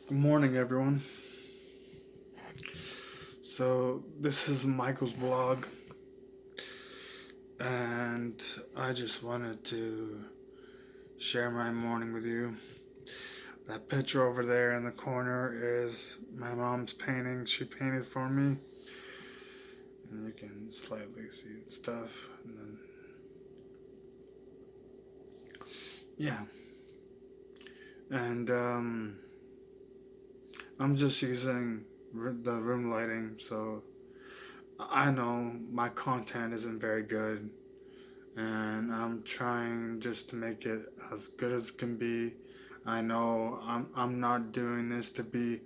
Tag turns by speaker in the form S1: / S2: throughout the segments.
S1: Good morning, everyone. So, this is Michael's blog, and I just wanted to share my morning with you. That picture over there in the corner is my mom's painting. She painted for me, and you can slightly see it stuff. And then, yeah, and I'm just using the room lighting, so I know my content isn't very good, and I'm trying just to make it as good as it can be. I know I'm not doing this to be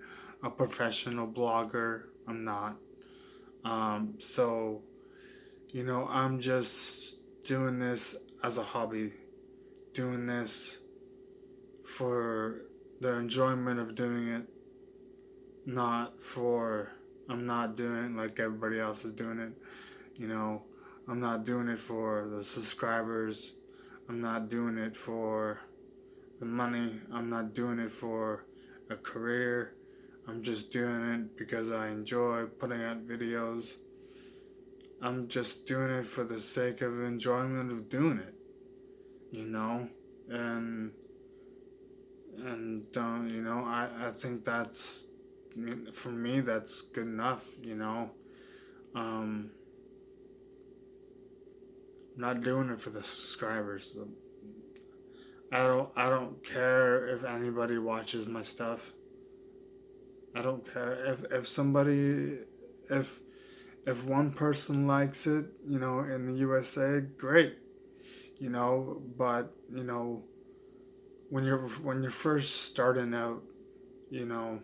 S1: a professional blogger. I'm not. So I'm just doing this as a hobby, doing this for the enjoyment of doing it, not for I'm not doing it like everybody else is doing it. You know, I'm not doing it for the subscribers. I'm not doing it for the money. I'm not doing it for a career. I'm just doing it because I enjoy putting out videos. I'm just doing it for the sake of enjoyment of doing it, you know? And I think that's for me that's good enough. Um I'm not doing it for the subscribers. I don't care if anybody watches my stuff. I don't care if somebody if if one person likes it, in the USA, great. But when you're first starting out, you know,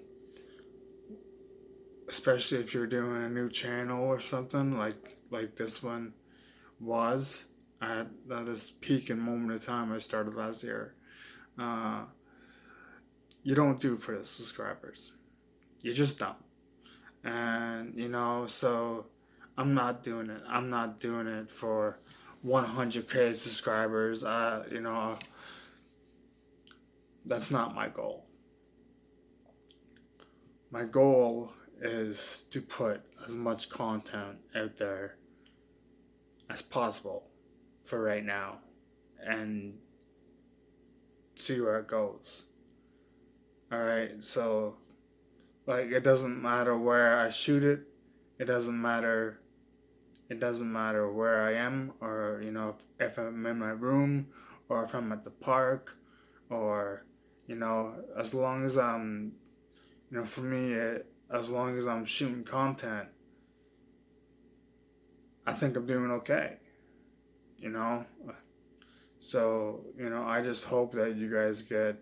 S1: especially if you're doing a new channel or something like this one was at this peak and moment of time I started last year. Uh, you don't do it for the subscribers. You just don't. And so I'm not doing it for 100K subscribers. That's not my goal. My goal is to put as much content out there as possible for right now and see where it goes. All right, so like it doesn't matter where I shoot it. It doesn't matter where I am, or if I'm in my room, or if I'm at the park, or as long as I'm for me, as long as I'm shooting content, I think I'm doing okay. You know, so I just hope that you guys get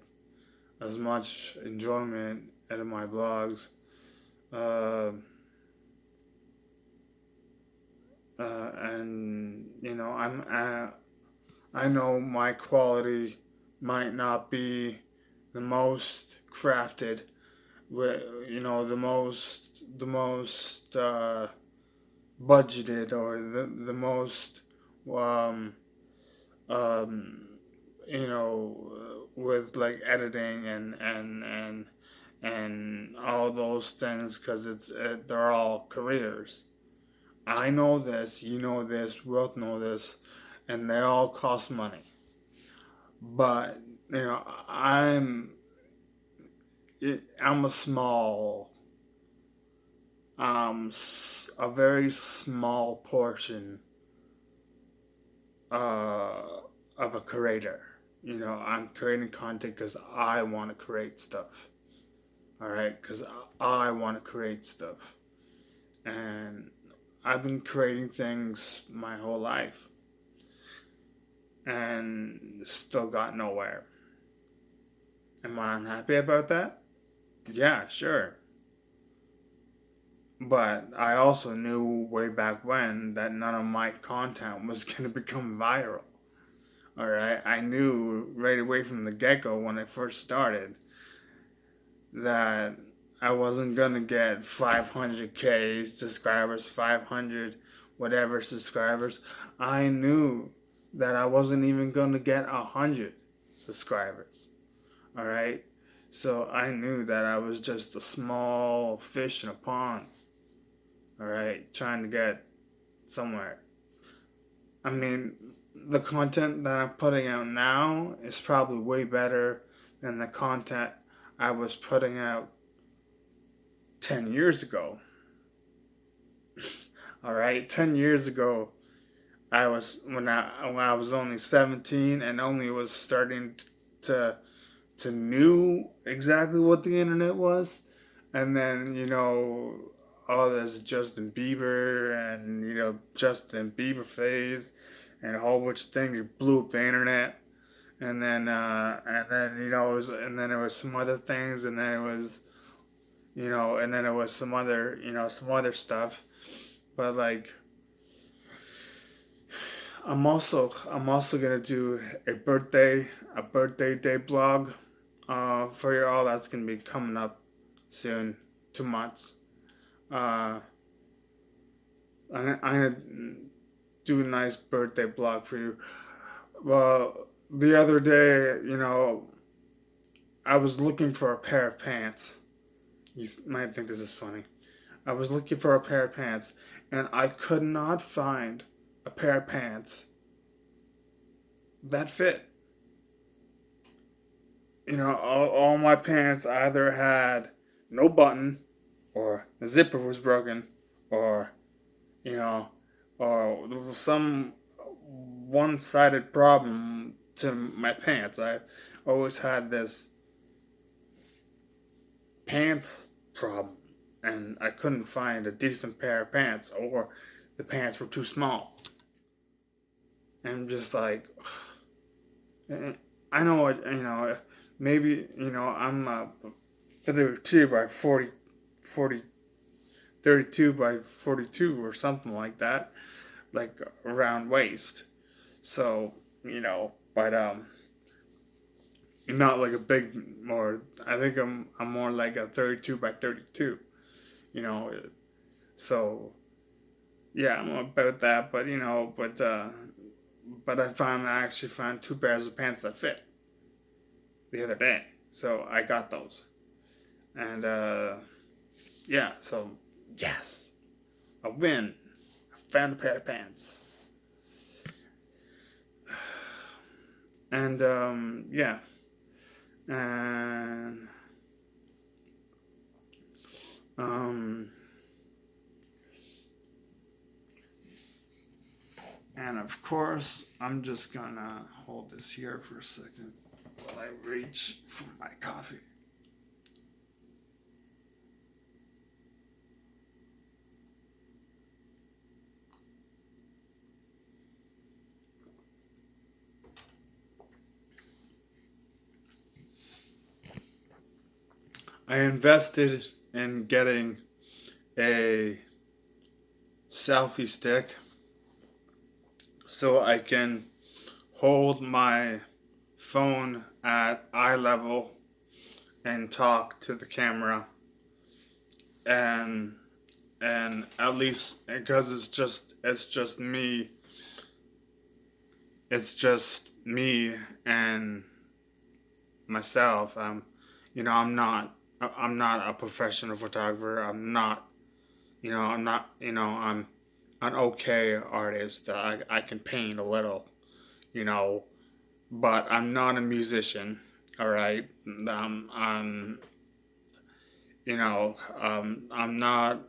S1: as much enjoyment out of my blogs. Uh, and I know my quality might not be the most crafted, the most budgeted, or the most um, um, with like editing and all those things, because they're all careers. I know this, you know this, we both know this, and they all cost money. But I'm a small, a very small portion uh, of a creator. I'm creating content because I want to create stuff. All right, because I want to create stuff, and I've been creating things my whole life, and still got nowhere. Am I unhappy about that? Yeah, sure. But I also knew way back when that none of my content was going to become viral. All right, I knew right away from the get go when I first started that I wasn't going to get 500K subscribers, 500 whatever subscribers. I knew that I wasn't even going to get 100 subscribers. All right, So I knew that I was just a small fish in a pond, all right, trying to get somewhere. I mean, the content that I'm putting out now is probably way better than the content I was putting out 10 years ago. All right, 10 years ago, when I was only 17 and only was starting to knew exactly what the internet was, and then all this Justin Bieber and Justin Bieber phase and a whole bunch of things blew up the internet, and then there was some other things, and then it was and then it was some other stuff, but like I'm also gonna do a birthday day blog for you all. That's gonna be coming up soon, 2 months. Uh, I'm gonna do a nice birthday blog for you. Well, the other day, I was looking for a pair of pants. You might think this is funny. I was looking for a pair of pants, and I could not find a pair of pants that fit. All my pants either had no button, or the zipper was broken, or you know, or there was some one-sided problem to my pants. I always had this pants problem, and I couldn't find a decent pair of pants, or the pants were too small. And I'm just like, I know, maybe, I'm 32 by 40, 32 by 42 or something like that, like around waist. So, but not like a big more. I think I'm more like a 32 by 32. You know, so yeah, I'm about that. But I actually found two pairs of pants that fit the other day. So I got those, and yeah. So yes, a win. I found a pair of pants, and yeah, and um, and of course, I'm just gonna hold this here for a second while I reach for my coffee. I invested in getting a selfie stick so I can hold my phone at eye level and talk to the camera, and at least because it's just me and myself. I'm not a professional photographer. I'm an okay artist. I can paint a little, you know, but I'm not a musician. All right. I'm not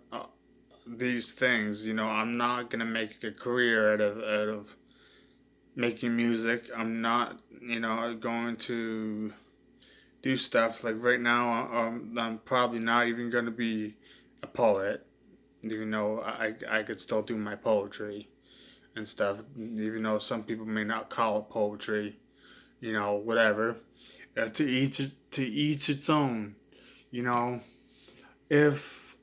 S1: these things. I'm not gonna make a career out of making music. I'm not, going to do stuff like right now. I'm probably not even gonna be a poet, even though I could still do my poetry and stuff, even though some people may not call it poetry, whatever. To each its own. You know, if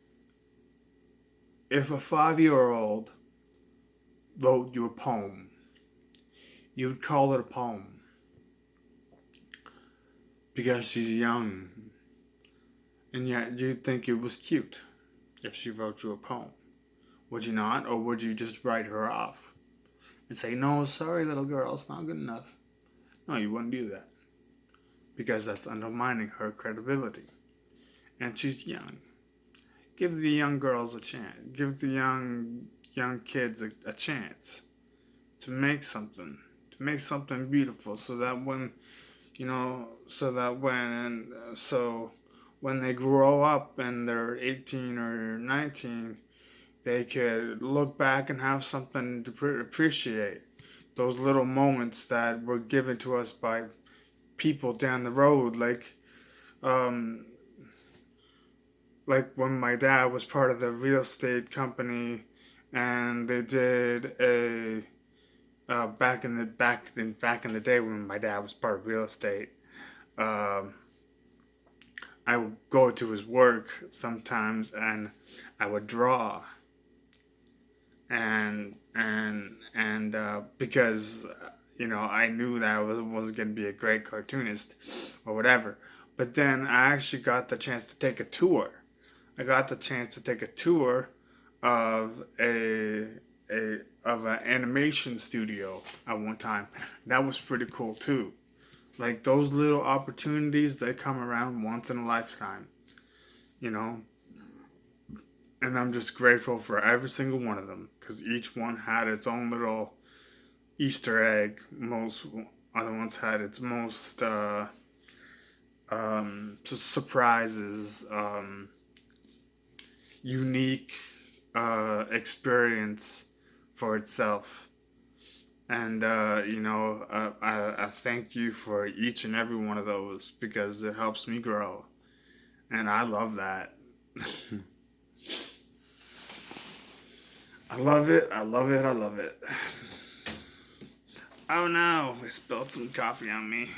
S1: if a 5-year old wrote you a poem, you would call it a poem because she's young, and yet you'd think it was cute if she wrote you a poem. Would you not, or would you just write her off and say, "No, sorry, little girl, it's not good enough"? No, you wouldn't do that. because that's undermining her credibility. And she's young. Give the young girls a chance. Give the young kids a chance to make something, beautiful, so that when so when they grow up and they're 18 or 19, they could look back and have something to appreciate. Those little moments that were given to us by people down the road, um, like when my dad was part of the real estate company, and they did a back in the day when my dad was part of real estate. Um, I would go to his work sometimes, and I would draw, and because I knew that I was going to be a great cartoonist or whatever. But then I actually got the chance to take a tour. I got the chance to take a tour of an animation studio at one time. That was pretty cool too. Like those little opportunities, they come around once in a lifetime, you know. And I'm just grateful for every single one of them because each one had its own little Easter egg. Most other ones had its most just surprises, unique experience for itself. And I thank you for each and every one of those because it helps me grow, and I love that. I love it. I love it. I love it. Oh no! I spilled some coffee on me.